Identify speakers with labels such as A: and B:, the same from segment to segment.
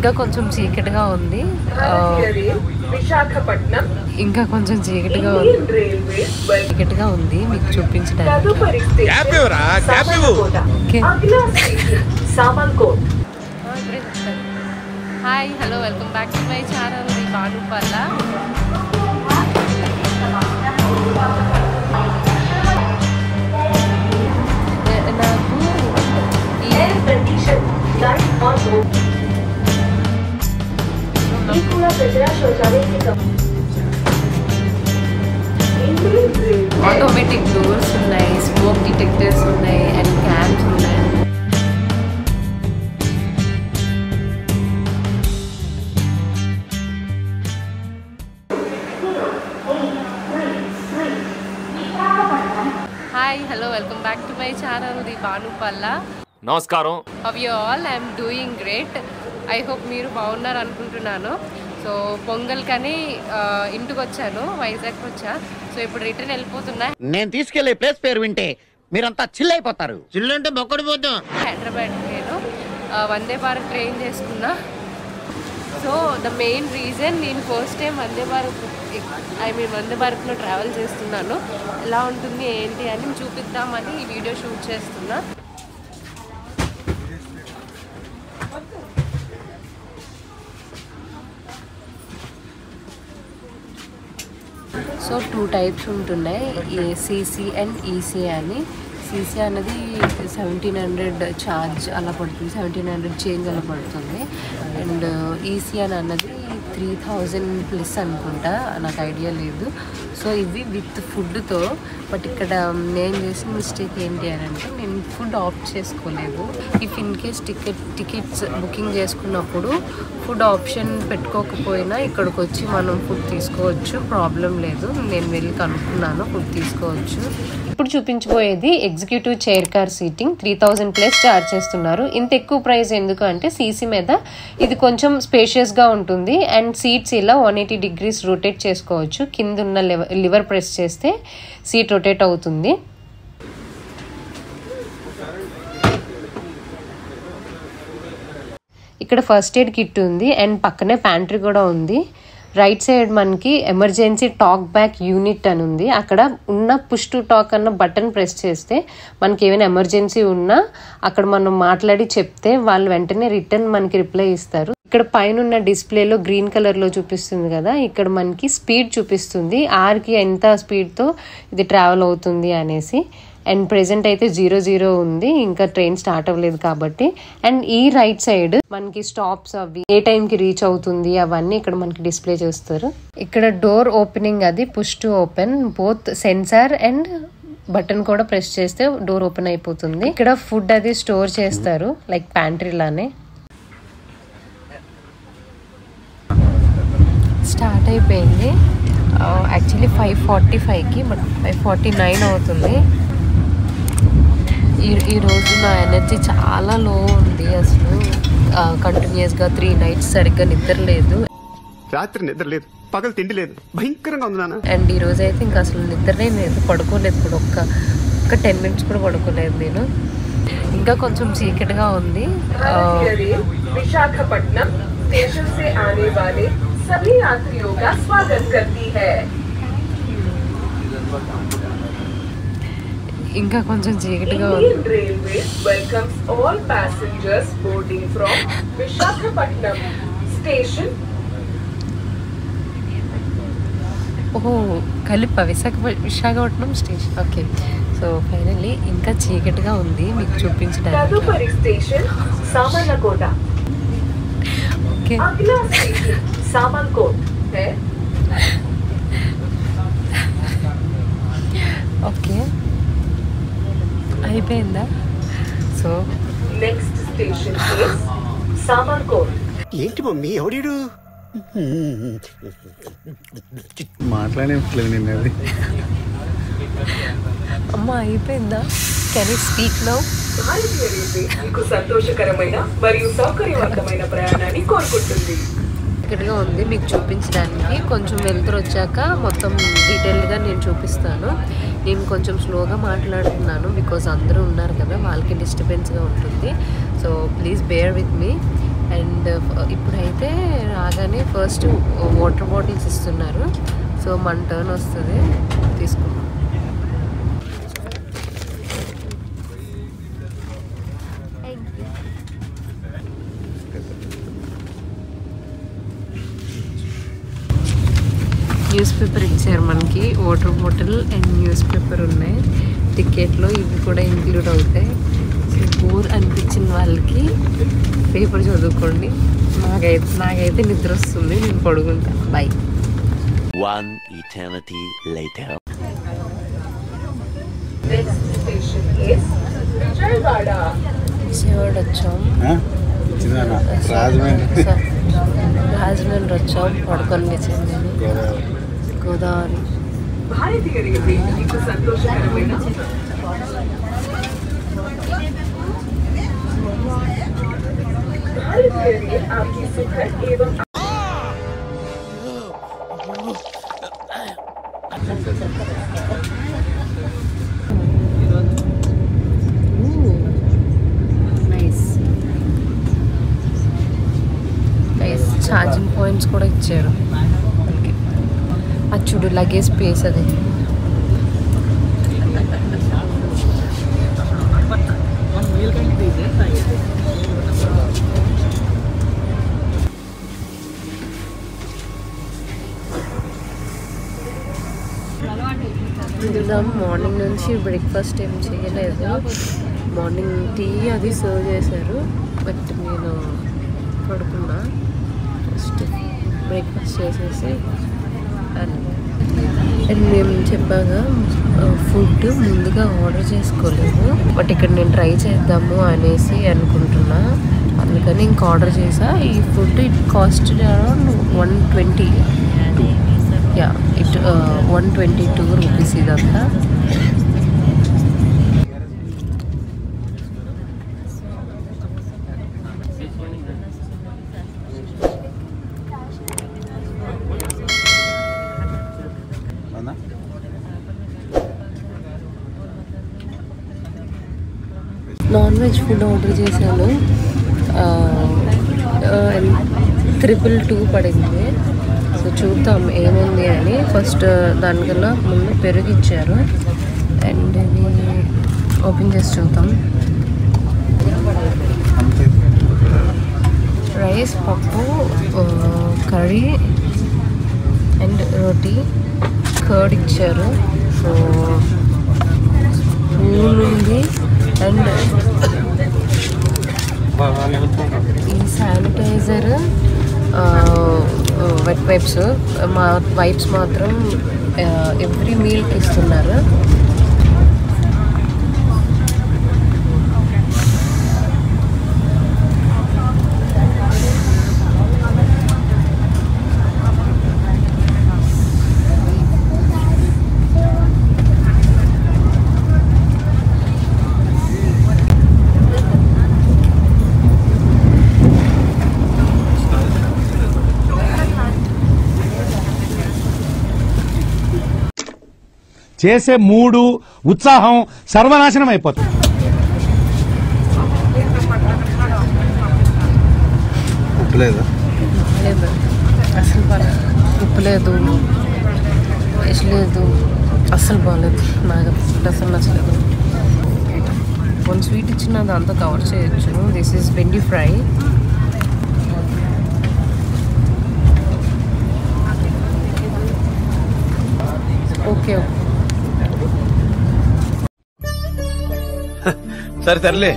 A: ఇంకా కొంచెం చీకటిగా ఉంది.
B: విశాఖపట్నం
A: ఇంకా కొంచెం చీకటిగా ఉంది మీకు చూపించడానికి. Hi hello welcome back to my channel the Banupalla. Automatic doors ఉన్నాయి, స్మోక్ డిటెక్టర్స్ ఉన్నాయి అండ్ క్యామ్స్ ఉన్నాయి. Hi hello welcome back to my channel the Banupalla.
C: నమస్కారం.
A: How you all? I'm doing great. I hope మీరు బాగున్నారు అనుకుంటున్నాను. సో పొంగల్ కని ఇంటికి వచ్చాను, వైజాగ్ వచ్చా. సో ఇప్పుడు రిటర్న్ వెళ్ళిపోతున్నా.
D: నేను తీసుకెళ్లే ప్లేస్ పేరు వింటే మీరంతా చిల్ అయిపోతారు. చిల్లు అంటే బొక్కడిపోతాం.
A: హైదరాబాద్ నేను వందే భారత్ ట్రైన్ చేసుకున్నా. సో ద మెయిన్ రీజన్ నేను ఫస్ట్ టైం వందే భారత్లో ట్రావెల్ చేస్తున్నాను. ఎలా ఉంటుంది ఏంటి అని చూపిద్దామని ఈ వీడియో షూట్ చేస్తున్నా. సో 2 టైప్స్ ఉంటున్నాయి, ఏసీసీ అండ్ ఈసీ అని. సీసీ అనేది 1700 ఛార్జ్ అలా పడుతుంది, 1700 చేంజ్ అలా పడుతుంది. అండ్ ఈసీ అని అన్నది 3000 ప్లస్ అనుకుంటా, నాకు ఐడియా లేదు. సో ఇవి విత్ ఫుడ్తో. బట్ ఇక్కడ నేను చేసిన మిస్టేక్ ఏంటి అని అంటే నేను ఫుడ్ ఆప్ట్ చేసుకోలేదు. If in case tickets booking చేసుకున్నప్పుడు ఫుడ్ ఆప్షన్ పెట్టుకోకపోయినా ఇక్కడికి వచ్చి మనం ఫుడ్ తీసుకోవచ్చు, ప్రాబ్లం లేదు. నేను వెళ్ళి కనుక్కున్నాను, ఫుడ్ తీసుకోవచ్చు. ఇప్పుడు చూపించబోయేది executive chair car seating. 3000 plus charge చేస్తున్నారు. ఇంత ఎక్కువ ప్రైస్ ఎందుకు అంటే సీసీ మీద ఇది కొంచెం స్పేషియస్గా ఉంటుంది అండ్ సీట్స్ ఇలా 180 డిగ్రీస్ రొటేట్ చేసుకోవచ్చు. కింద ఉన్న లివర్ ప్రెస్ చేస్తే సీట్ రొటేట్ అవుతుంది. ఇక్కడ ఫస్ట్ ఎయిడ్ కిట్ ఉంది అండ్ పక్కనే ప్యాంట్రీ కూడా ఉంది. రైట్ సైడ్ మనకి ఎమర్జెన్సీ టాక్ బ్యాక్ యూనిట్ అని ఉంది. అక్కడ ఉన్న పుష్ టు టాక్ అన్న బటన్ ప్రెస్ చేస్తే మనకి ఏమైనా ఎమర్జెన్సీ ఉన్నా అక్కడ మనం మాట్లాడి చెప్తే వాళ్ళు వెంటనే రిటర్న్ మనకి రిప్లై ఇస్తారు. ఇక్కడ పైన ఉన్న డిస్ప్లేలో గ్రీన్ కలర్లో చూపిస్తుంది కదా, ఇక్కడ మనకి స్పీడ్ చూపిస్తుంది, ఆర్కి ఎంత స్పీడ్తో ఇది ట్రావెల్ అవుతుంది అనేసి. అండ్ ప్రెజెంట్ అయితే 00 ఉంది, ఇంకా ట్రైన్ స్టార్ట్ అవ్వలేదు కాబట్టి. అండ్ ఈ రైట్ సైడ్ మనకి స్టాప్స్ అవి ఏ టైంకి రీచ్ అవుతుంది అవన్నీ ఇక్కడ మనకి డిస్ప్లే చేస్తారు. ఇక్కడ డోర్ ఓపెనింగ్ అది push to open, both censor and button కూడా ప్రెస్ చేస్తే డోర్ ఓపెన్ అయిపోతుంది. ఇక్కడ ఫుడ్ అది స్టోర్ చేస్తారు లైక్ ప్యాంట్రీ లానే. స్టార్ట్ అయిపోయింది యాక్చువల్లీ 5:45కి, బట్ 5:49 అవుతుంది. ఈరోజు నా ఎనర్జీ చాలా లో ఉంది. అసలు కంటిన్యూస్గా 3 nights సరిగ్గా నిద్ర లేదు,
E: రాత్రి నిద్ర లేదు, పగలు తిండి లేదు, భయంకరంగా ఉంది నాన్న.
A: అండ్ ఈరోజు అయితే ఇంకా అసలు నిద్రనే లేదు, పడుకోలేదు కూడా, ఒక్క 10 minutes కూడా పడుకోలేదు నేను. ఇంకా కొంచెం చీకటిగా ఉంది.
B: విశాఖపట్నం స్టేషన్ से आने वाले सभी यात्रियों का स्वागत करती है.
A: ఇంకా కొంచెం చీకటిగా ఉంది.
B: Indian Railways welcomes all passengers boarding from Visakhapatnam station.
A: ఓహో కలిప Visakhapatnam station. Okay, so finally ఇంకా చీకటిగా ఉంది మీకు చూపించడానికి.
B: తదుపరి స్టేషన్ సామర్లకోట.
A: ఓకే,
B: అగలా స్టేషన్ సామర్లకోట है.
A: ఓకే అయిపోయిందా? So
B: next station is Samarlakota.
E: ఏంటి మమ్మీ ఎవడీడు
F: మాట్లాడేట్లేదు నేను. అది
A: అమ్మ అయిపోయిందా? Can you speak now?
B: భారతీయ రైల్వే మీకు సంతోషకరమైన మరియు సౌకర్యవంతమైన ప్రయాణాన్ని కోరుకుంటుంది.
A: చీకటిగా ఉంది మీకు చూపించడానికి. కొంచెం వెలుతురు వచ్చాక మొత్తం డీటెయిల్గా నేను చూపిస్తాను. నేను కొంచెం స్లోగా మాట్లాడుతున్నాను బికాజ్ అందరూ ఉన్నారు కదా, వాళ్ళకి డిస్టర్బెన్స్గా ఉంటుంది. So please bear with me. And ఇప్పుడైతే రాగానే ఫస్ట్ వాటర్ బాటిల్స్ ఇస్తున్నారు. సో మన టర్న్ వస్తుంది, తీసుకున్నాం. న్యూస్ పేపర్ ఇచ్చారు మనకి, water bottle and newspaper ఉన్నాయి. టికెట్లో ఇవి కూడా ఇంక్లూడ్ అవుతాయి. సో బోర్ అనిపించిన వాళ్ళకి పేపర్ చదువుకోండి. నాకైతే నిద్ర వస్తుంది, నేను పడుకుంటా. By.
C: One eternity later.
B: Next station is Vijayawada.
A: Vijayawada వచ్చాం, రాజమండ్రి వచ్చాం, పడుకొని వచ్చింది గోదావరి.
B: భారతీయ రైల్వే మీకు సంతోషకరమైన भारतीय रेल आपकी सुखद एवं
A: ఛార్జింగ్ పాయింట్స్ కూడా ఇచ్చారు మనకి. అది చూడు, లగేజ్ స్పేస్ అది. మార్నింగ్ నుంచి బ్రేక్ఫాస్ట్ ఏం చేయలేదు. మార్నింగ్ టీ అది సర్వ్ చేశారు, బట్ నేను పడుకున్నా. ఫస్ట్ బ్రేక్ఫాస్ట్ చేసేసి అండ్ మేము చెప్పాగా ఫుడ్ ముందుగా ఆర్డర్ చేసుకోలేదు, బట్ ఇక్కడ నేను ట్రై చేద్దాము అనేసి అనుకుంటున్నా. అందుకని ఇంకా ఆర్డర్ చేసా. ఈ food it cost around 122 122 rupees ఇదంతా. నాన్ వెజ్ ఫుడ్ ఆర్డర్ చేశాను, 222 పడింది. సో చూద్దాం ఏముంది అని. ఫస్ట్ దానికన్నా ముందు పెరుగు ఇచ్చారు, అండ్ ఇది ఓపెన్ చేసి చూద్దాం. రైస్, పప్పు, కర్రీ అండ్ రోటీ, కర్డ్ ఇచ్చారు. సో పూల్ ఉంది. అండ్ ఈ శానిటైజర్, వెట్ వైప్స్ మాత్రం ఎవ్రీ మీల్కి ఇస్తున్నారు.
F: చేసే మూడు ఉత్సాహం సర్వనాశనం అయిపోతుంది.
A: ఉప్పు లేదు, అసలు ఉప్పు లేదు, వేసి లేదు, అస్సలు బాగాలేదు. నాకు అసలు నచ్చలేదు. వన్ స్వీట్ ఇచ్చిన దాంతో కవర్ చేయొచ్చు. This is bendi fry. Okay
G: సరే తరలే,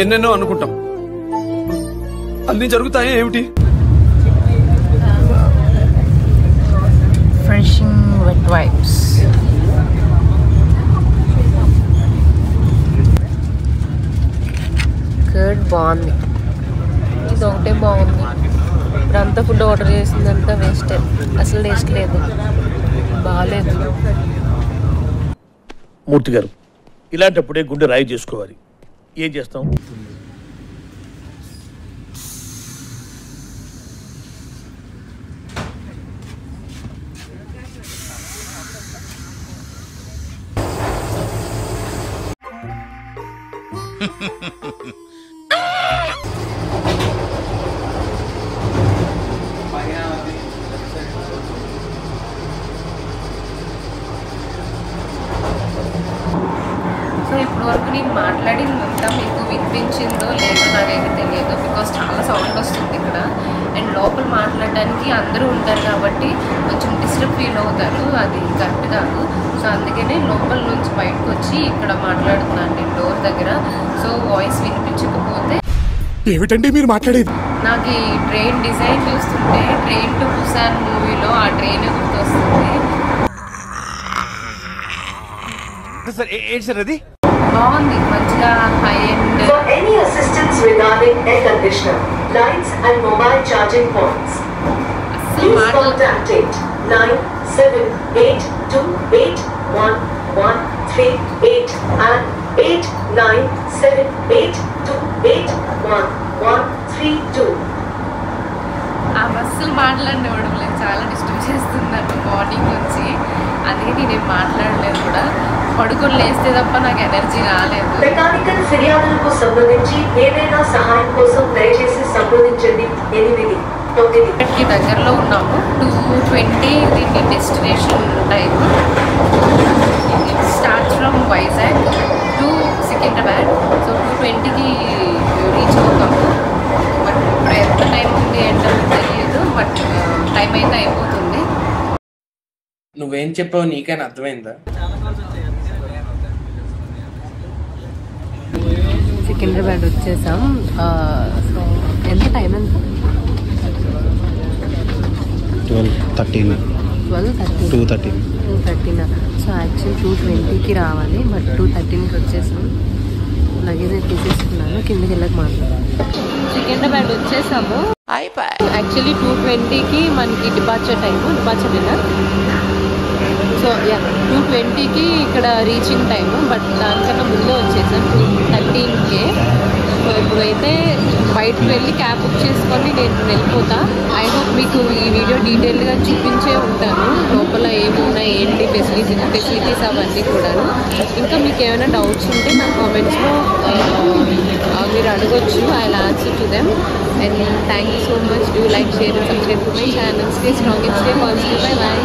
G: ఎన్నెన్నో అనుకుంటాం, అన్ని జరుగుతాయి ఏమిటి?
A: ఫ్రెషింగ్ వెట్ వైప్స్. కర్డ్ బాగుంది, ఇది ఒకటే బాగుంది. ఇప్పుడంతా ఫుడ్ ఆర్డర్ చేసిందంతా వేస్ట్, అసలు టేస్ట్ లేదు, బాగాలేదు.
H: మూర్తి గారు, ఇలాంటప్పుడే గుండె రాయి చేసుకోవాలి. ఏం చేస్తాం?
A: మాట్లాడడానికి అందరూ ఉంటారు కాబట్టి కొంచెం డిస్టర్బ్ ఫీల్ అవుతారు, అది కరెక్ట్ కాదు. సో అందుకనే లోపల నుంచి బయటకు వచ్చి ఇక్కడ మాట్లాడుతున్నాను నేను డోర్ దగ్గర. సో వాయిస్ వినిపించకపోతే
E: ఏమిటండి మీరు మాట్లాడేది?
A: నాకు ఈ ట్రైన్ డిజైన్ చూస్తుంటే ట్రైన్ టు బుసాన్ మూవీలో ఆ ట్రైన్ గుర్తొస్తుంది. బాగుంది, మంచిగా high end.
B: For any assistance regarding air conditioner, lights and mobile charging points, please contact 8978281138 and 8978281132.
A: ఆ బస్సులు మాట్లాడినవ్వడం లేదు, చాలా డిస్టర్బ్ చేస్తుందంట మార్నింగ్ నుంచి. అందుకే నేనేం మాట్లాడలేదు కూడా, పడుకొని లేస్తే తప్ప నాకు ఎనర్జీ రాలేదు.
B: మెకానికల్ ఫిర్యాదులకు సంబంధించి ఏదైనా సహాయం కోసం దయచేసి సంప్రదించండి 89.
A: ఇక్కడికి దగ్గరలో ఉన్నాము. 2:20 దీన్ని destination time. It starts from Vizag to Secunderabad. So 2:20కి రీచ్ అవుతాము. బట్ ఇప్పుడు ఎంత టైం ఉంది ఏంటో తెలియదు, బట్ టైం అయితే అయిపోతుంది.
I: నువ్వేం చెప్పావు నీకైనా అర్థమైందా?
A: సికింద్రాబాద్ వచ్చేసాం. సో ఎంత టైం ఎంత?
E: 12:13.
A: 2:13. సో యాక్చువల్ 2:20కి రావాలి, బట్ 2:13కి వచ్చేసాం. లగేజ్ తీసేసుకున్నాను, కిందకి వెళ్ళక మాట్లాడాలి. సికింద్రాబాద్ వచ్చేసాము. యాక్చువల్లీ 2:20కి మనకి డిపార్చర్ డిన్నర్. సో 2:20కి ఇక్కడ రీచింగ్ టైము, బట్ దానికన్నా ముందే వచ్చేసాం 2:13కే. సో ఇప్పుడైతే బయటకు వెళ్ళి క్యాబ్ బుక్ చేసుకొని నేను వెళ్ళిపోతా. ఐ హోప్ మీకు ఈ వీడియో డీటెయిల్గా చూపించే ఉంటాను, లోపల ఏమున్నాయి ఏంటి ఫెసిలిటీస్ అవన్నీ కూడాను. ఇంకా మీకు ఏమైనా డౌట్స్ ఉంటే నా కామెంట్స్లో మీరు అడగొచ్చు. I will answer to them. And thank you so much. Do like, share and subscribe to my channel. Stay strong and stay positive. By by.